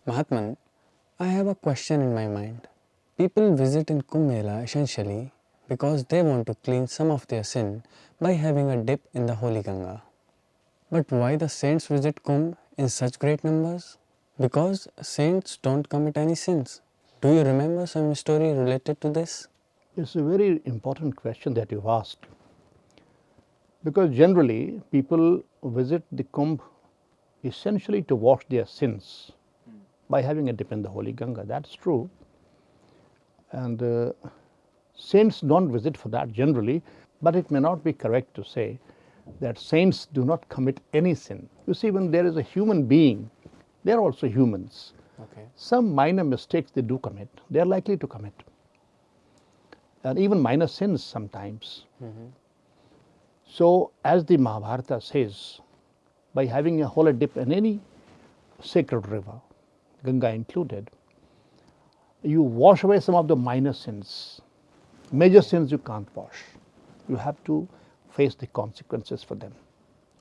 Mahatman, I have a question in my mind. People visit in Kumbh Mela essentially because they want to clean some of their sin by having a dip in the holy Ganga. But why the saints visit Kumbh in such great numbers? Because saints don't commit any sins. Do you remember some story related to this? It's a very important question that you've asked. Because generally, people visit the Kumbh essentially to wash their sins by having a dip in the holy Ganga. That's true. And saints don't visit for that generally, but it may not be correct to say that saints do not commit any sin. You see, when there is a human being, they're also humans. Okay. Some minor mistakes they do commit, they're likely to commit. And even minor sins sometimes. So, as the Mahabharata says, by having a holy dip in any sacred river, Ganga included, you wash away some of the minor sins. Major sins you can't wash. You have to face the consequences for them.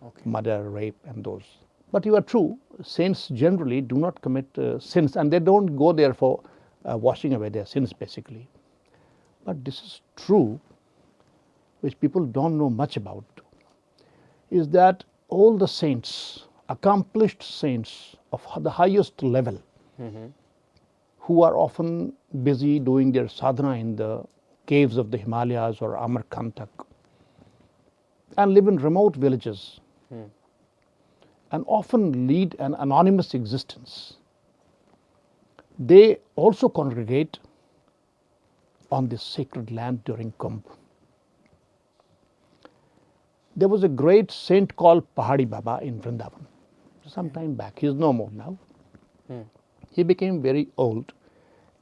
Okay. Murder, rape, and those. But you are true, saints generally do not commit sins, and they don't go there for washing away their sins basically. But this is true, which people don't know much about, is that all the saints, accomplished saints of the highest level, who are often busy doing their sadhana in the caves of the Himalayas or Amarkantak, and live in remote villages, and often lead an anonymous existence. They also congregate on this sacred land during Kumbh. There was a great saint called Pahadi Baba in Vrindavan some time back. He is no more now. He became very old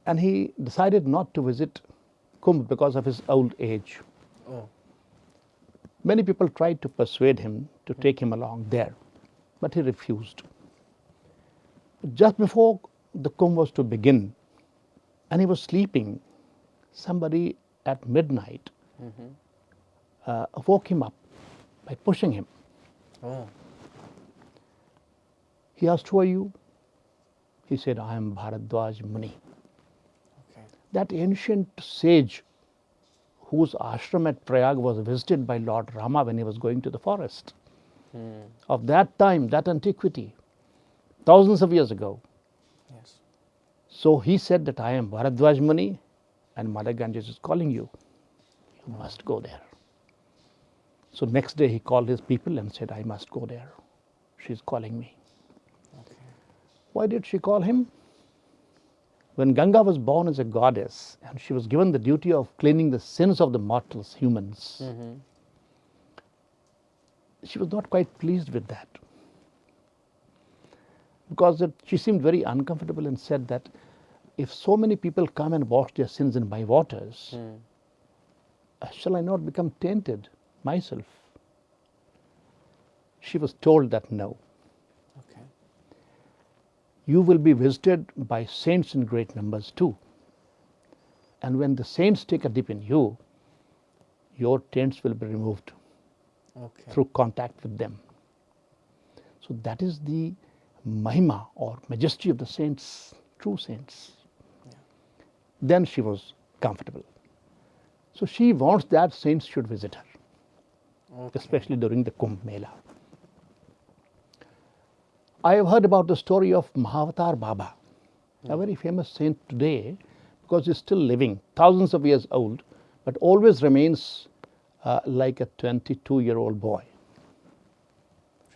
and he decided not to visit Kumbh because of his old age. Oh. Many people tried to persuade him to take him along there, but he refused. Just before the Kumbh was to begin, and he was sleeping, somebody at midnight woke him up by pushing him. Oh. He asked, "Who are you?" He said, "I am Bharadwaj Muni." Okay. That ancient sage whose ashram at Prayag was visited by Lord Rama when he was going to the forest. Of that time, that antiquity, thousands of years ago. Yes. So he said that I am Bharadwaj Muni and Mother Ganges is calling you. You must go there. So next day he called his people and said, I must go there. She's calling me. Okay. Why did she call him? When Ganga was born as a goddess and she was given the duty of cleaning the sins of the mortals, humans, she was not quite pleased with that. Because she seemed very uncomfortable and said that if so many people come and wash their sins in my waters, shall I not become tainted myself? She was told that no. Okay. You will be visited by saints in great numbers too. And when the saints take a dip in you, your taints will be removed through contact with them. So that is the mahima or majesty of the saints, true saints. Yeah. Then she was comfortable. So she wants that saints should visit her, especially during the Kumbh Mela. I have heard about the story of Mahavatar Baba, a very famous saint today because he's still living, thousands of years old, but always remains like a 22-year-old boy.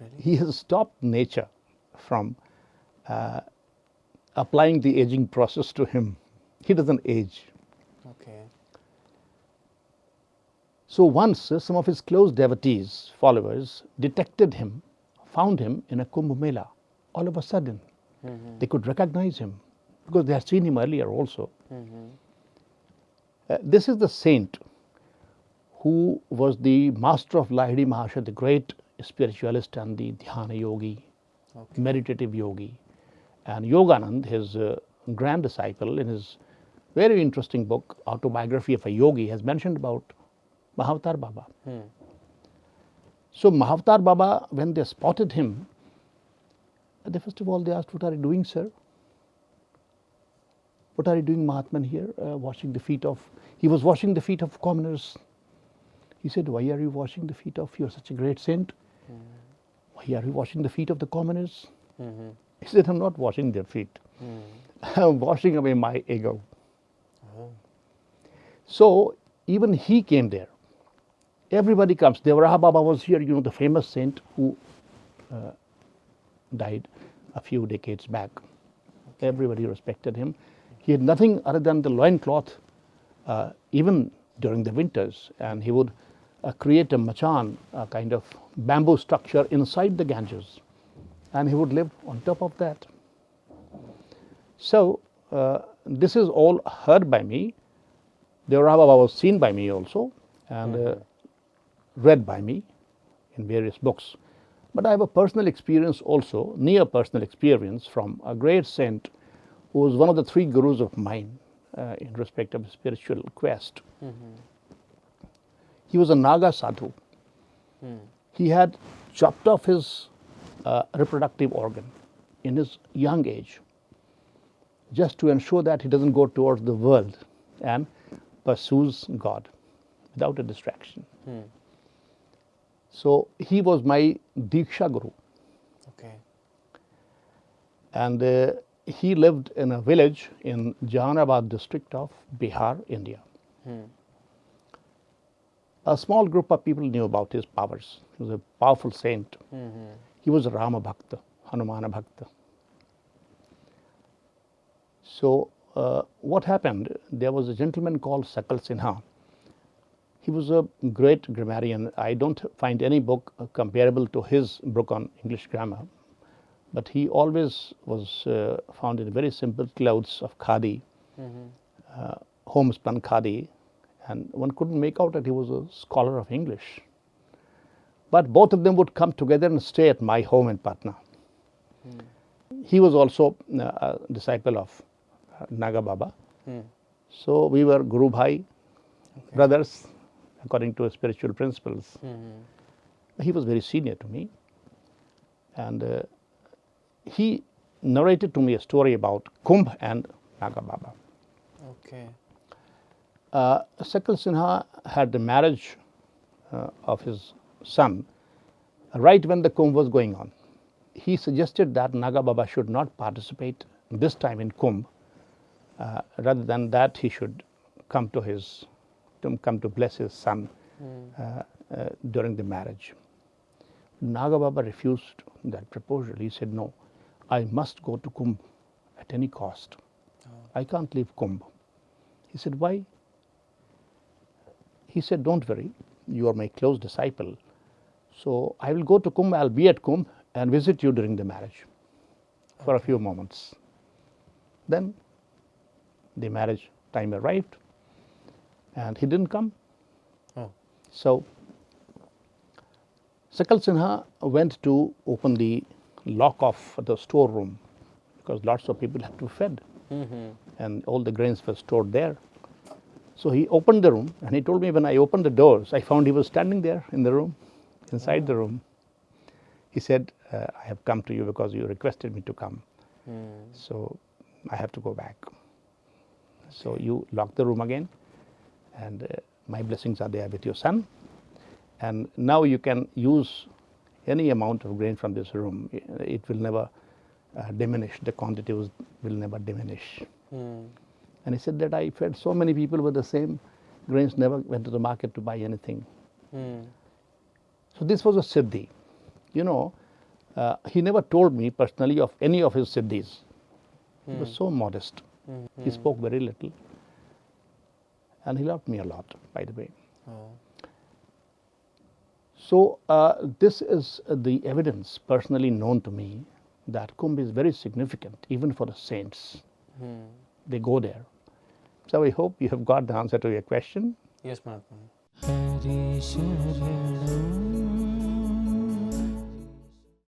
Really? He has stopped nature from applying the aging process to him. He doesn't age. Okay. So once some of his close devotees, followers, detected him, found him in a Kumbh Mela. All of a sudden, they could recognize him because they had seen him earlier also. This is the saint who was the master of Lahiri Mahasaya, the great spiritualist and the dhyana yogi, meditative yogi. And Yoganand, his grand disciple, in his very interesting book, Autobiography of a Yogi, has mentioned about Mahavatar Baba. So Mahavatar Baba, when they spotted him, first of all they asked, "What are you doing, sir?" What are you doing, Mahatman, here? Washing the feet of, he was washing the feet of commoners. He said, why are you washing the feet of, you're such a great saint. Why are you washing the feet of the commoners? He said, I'm not washing their feet. I'm washing away my ego. So even he came there. Everybody comes. Devaraha Baba was here, you know, the famous saint who died a few decades back. Everybody respected him. He had nothing other than the loincloth, even during the winters, and he would create a machan, a kind of bamboo structure inside the Ganges, and he would live on top of that. So this is all heard by me. Devaraha Baba was seen by me also, and read by me in various books. But I have a personal experience also, near personal experience, from a great saint who was one of the 3 gurus of mine in respect of spiritual quest. He was a Naga sadhu. He had chopped off his reproductive organ in his young age, just to ensure that he doesn't go towards the world and pursues God without a distraction. So he was my Diksha Guru. Okay. And he lived in a village in Jahanabad district of Bihar, India. A small group of people knew about his powers. He was a powerful saint. He was a Rama Bhakta, Hanumana Bhakta. So what happened, there was a gentleman called Sakal Sinha. He was a great grammarian. I don't find any book comparable to his book on English grammar. But he always was found in very simple clothes of khadi, homespun khadi, and one couldn't make out that he was a scholar of English. But both of them would come together and stay at my home in Patna. He was also a disciple of Naga Baba. So we were Guru Bhai, brothers, according to his spiritual principles. He was very senior to me. And he narrated to me a story about Kumbh and Naga Baba. Okay. Sakal Sinha had the marriage of his son right when the Kumbh was going on. He suggested that Naga Baba should not participate this time in Kumbh. Rather than that, he should come to bless his son during the marriage. Naga Baba refused that proposal. He said, no, I must go to Kumbh at any cost. I can't leave Kumbh. He said, why? He said, don't worry, you are my close disciple. So I will go to Kumbh, I'll be at Kumbh and visit you during the marriage for a few moments. Then the marriage time arrived and he didn't come. So Sakal Sinha went to open the lock of the storeroom because lots of people had to be fed and all the grains were stored there. So he opened the room and he told me when I opened the doors, I found he was standing there in the room, inside the room. He said, I have come to you because you requested me to come. So I have to go back. So you lock the room again and my blessings are there with your son. And now you can use any amount of grain from this room. It will never diminish. The quantity will never diminish. And he said that I fed so many people with the same grains, never went to the market to buy anything. So this was a siddhi. You know, he never told me personally of any of his siddhis. He was so modest. He spoke very little. And he loved me a lot, by the way. So this is the evidence personally known to me that Kumbh is very significant even for the saints. They go there. So I hope you have got the answer to your question. Yes, Mahatma.